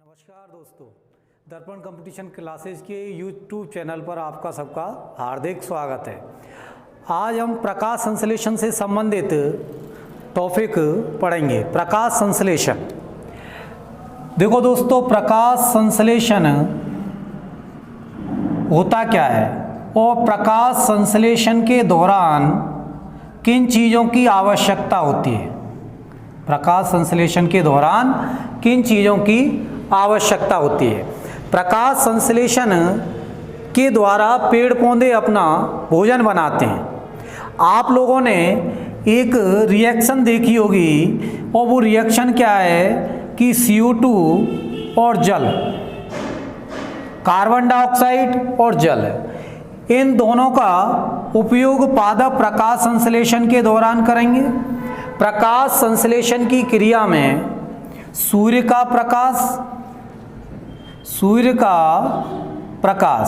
नमस्कार दोस्तों, दर्पण कंपटीशन क्लासेस के यूट्यूब चैनल पर आपका सबका हार्दिक स्वागत है। आज हम प्रकाश संश्लेषण से संबंधित टॉपिक पढ़ेंगे। प्रकाश संश्लेषण। देखो दोस्तों, प्रकाश संश्लेषण होता क्या है और प्रकाश संश्लेषण के दौरान किन चीज़ों की आवश्यकता होती है। प्रकाश संश्लेषण के दौरान किन चीज़ों की आवश्यकता होती है। प्रकाश संश्लेषण के द्वारा पेड़ पौधे अपना भोजन बनाते हैं। आप लोगों ने एक रिएक्शन देखी होगी और वो रिएक्शन क्या है कि CO2 और जल, कार्बन डाइऑक्साइड और जल, इन दोनों का उपयोग पादप प्रकाश संश्लेषण के दौरान करेंगे। प्रकाश संश्लेषण की क्रिया में सूर्य का प्रकाश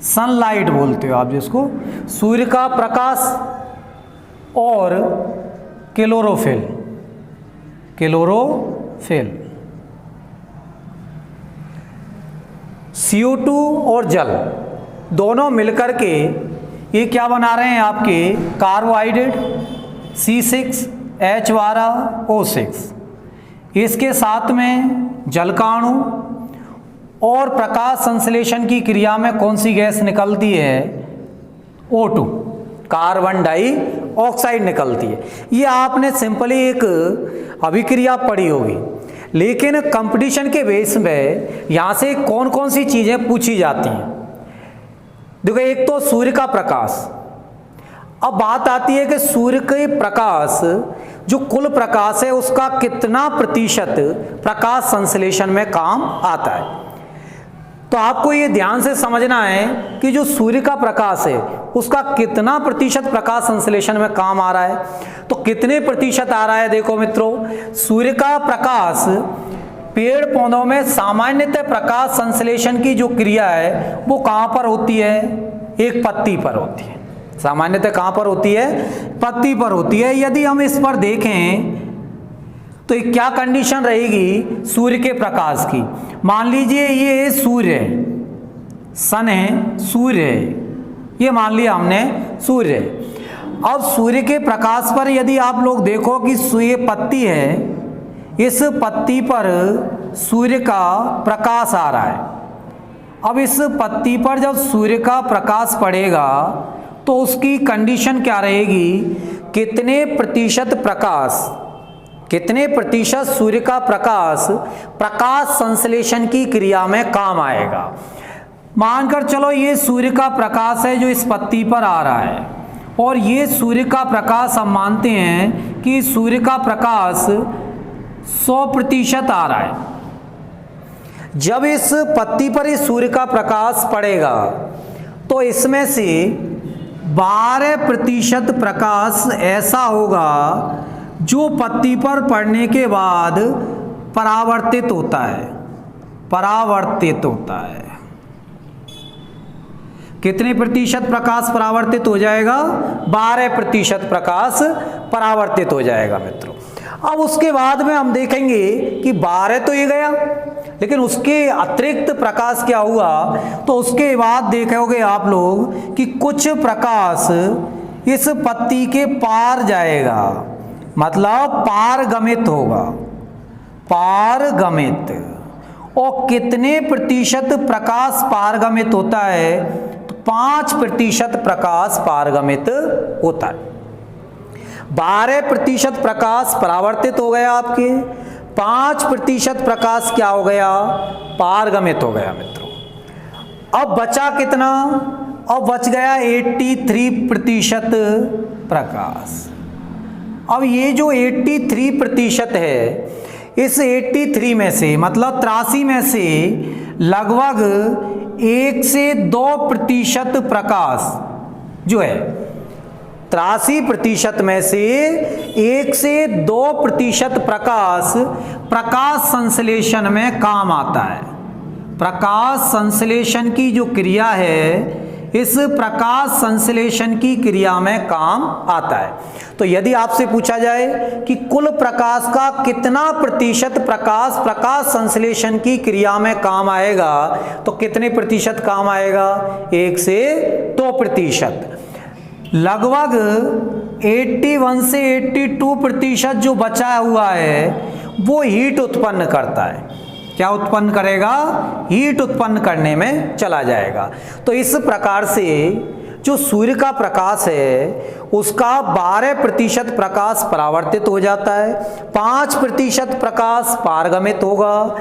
सनलाइट बोलते हो आप जिसको, सूर्य का प्रकाश और क्लोरोफिल CO2 और जल दोनों मिलकर के ये क्या बना रहे हैं, आपके कार्बोहाइड्रेट C6H12O6। इसके साथ में जल का अणु और प्रकाश संश्लेषण की क्रिया में कौन सी गैस निकलती है, O2, कार्बन डाइऑक्साइड निकलती है। ये आपने सिंपली एक अभिक्रिया पढ़ी होगी, लेकिन कंपटीशन के बेस में यहाँ से कौन कौन सी चीज़ें पूछी जाती हैं। देखो, एक तो सूर्य का प्रकाश। अब बात आती है कि सूर्य के प्रकाश, जो कुल प्रकाश है उसका कितना प्रतिशत प्रकाश संश्लेषण में काम आता है। तो आपको ये ध्यान से समझना है कि जो सूर्य का प्रकाश है उसका कितना प्रतिशत प्रकाश संश्लेषण में काम आ रहा है। तो कितने प्रतिशत आ रहा है, देखो मित्रों, सूर्य का प्रकाश पेड़ पौधों में सामान्यतः प्रकाश संश्लेषण की जो क्रिया है वो कहाँ पर होती है, एक पत्ती पर होती है। सामान्यतः कहाँ पर होती है, पत्ती पर होती है। यदि हम इस पर देखें तो क्या कंडीशन रहेगी सूर्य के प्रकाश की। मान लीजिए ये सूर्य है, सन है, सूर्य है, ये मान लिया हमने सूर्य है। अब सूर्य के प्रकाश पर यदि आप लोग देखो कि ये पत्ती है, इस पत्ती पर सूर्य का प्रकाश आ रहा है। अब इस पत्ती पर जब सूर्य का प्रकाश पड़ेगा तो उसकी कंडीशन क्या रहेगी, कितने प्रतिशत सूर्य का प्रकाश संश्लेषण की क्रिया में काम आएगा। मानकर चलो ये सूर्य का प्रकाश है जो इस पत्ती पर आ रहा है, और ये सूर्य का प्रकाश हम मानते हैं कि सूर्य का प्रकाश 100% आ रहा है। जब इस पत्ती पर इस सूर्य का प्रकाश पड़ेगा तो इसमें से 12% प्रकाश ऐसा होगा जो पत्ती पर पड़ने के बाद परावर्तित होता है। कितने प्रतिशत प्रकाश परावर्तित हो जाएगा, 12% प्रकाश परावर्तित हो जाएगा मित्रों। अब उसके बाद में हम देखेंगे कि 12 तो ये गया, लेकिन उसके अतिरिक्त प्रकाश क्या हुआ, तो उसके बाद देखोगे आप लोग कि कुछ प्रकाश इस पत्ती के पार जाएगा, मतलब पारगमित होगा, पारगमित। और कितने प्रतिशत प्रकाश पारगमित होता है, तो 5% प्रकाश पारगमित होता है। 12% प्रकाश परावर्तित हो गया आपके, 5% प्रकाश क्या हो गया, पारगमित हो गया मित्रों। अब बचा कितना, अब बच गया 83% प्रकाश। अब ये जो 83% है, इस 83 में से, मतलब 83 में से लगभग 1 से 2% प्रकाश जो है, 83% में से 1 से 2% प्रकाश संश्लेषण में काम आता है। प्रकाश संश्लेषण की जो क्रिया है इस प्रकाश संश्लेषण की क्रिया में काम आता है। तो यदि आपसे पूछा जाए कि कुल प्रकाश का कितना प्रतिशत प्रकाश प्रकाश संश्लेषण की क्रिया में काम आएगा, तो कितने प्रतिशत काम आएगा? 1 से 2%। लगभग 81 से 82% जो बचा हुआ है वो हीट उत्पन्न करता है। क्या उत्पन्न करेगा? हीट उत्पन्न करने में चला जाएगा। तो इस प्रकार से जो सूर्य का प्रकाश है उसका 12% प्रकाश परावर्तित हो जाता है, 5% प्रकाश पारगमित होगा,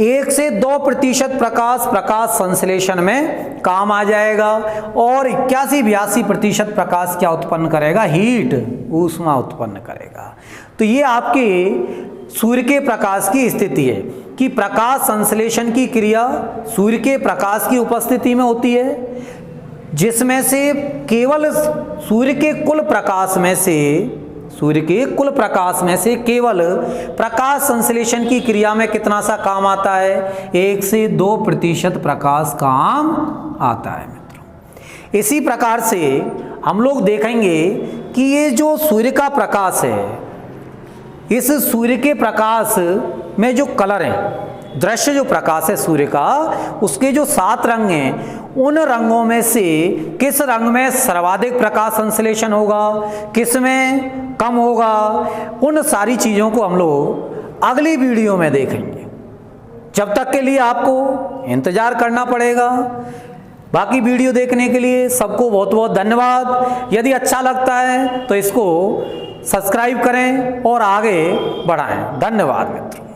1 से 2% प्रकाश प्रकाश संश्लेषण में काम आ जाएगा और 81-82% प्रकाश क्या उत्पन्न करेगा? हीट, ऊष्मा उत्पन्न करेगा। तो ये आपके सूर्य के प्रकाश की स्थिति है कि प्रकाश संश्लेषण की क्रिया सूर्य के प्रकाश की उपस्थिति में होती है, जिसमें से केवल सूर्य के कुल प्रकाश में से केवल प्रकाश संश्लेषण की क्रिया में कितना सा काम आता है? 1 से 2% प्रकाश काम आता है मित्रों। इसी प्रकार से हम लोग देखेंगे कि ये जो सूर्य का प्रकाश है, इस सूर्य के प्रकाश में जो कलर है, दृश्य जो प्रकाश है सूर्य का, उसके जो 7 रंग हैं, उन रंगों में से किस रंग में सर्वाधिक प्रकाश संश्लेषण होगा, किस में कम होगा, उन सारी चीज़ों को हम लोग अगली वीडियो में देखेंगे। जब तक के लिए आपको इंतजार करना पड़ेगा। बाकी वीडियो देखने के लिए सबको बहुत बहुत धन्यवाद। यदि अच्छा लगता है तो इसको सब्सक्राइब करें और आगे बढ़ाएं। धन्यवाद मित्रों।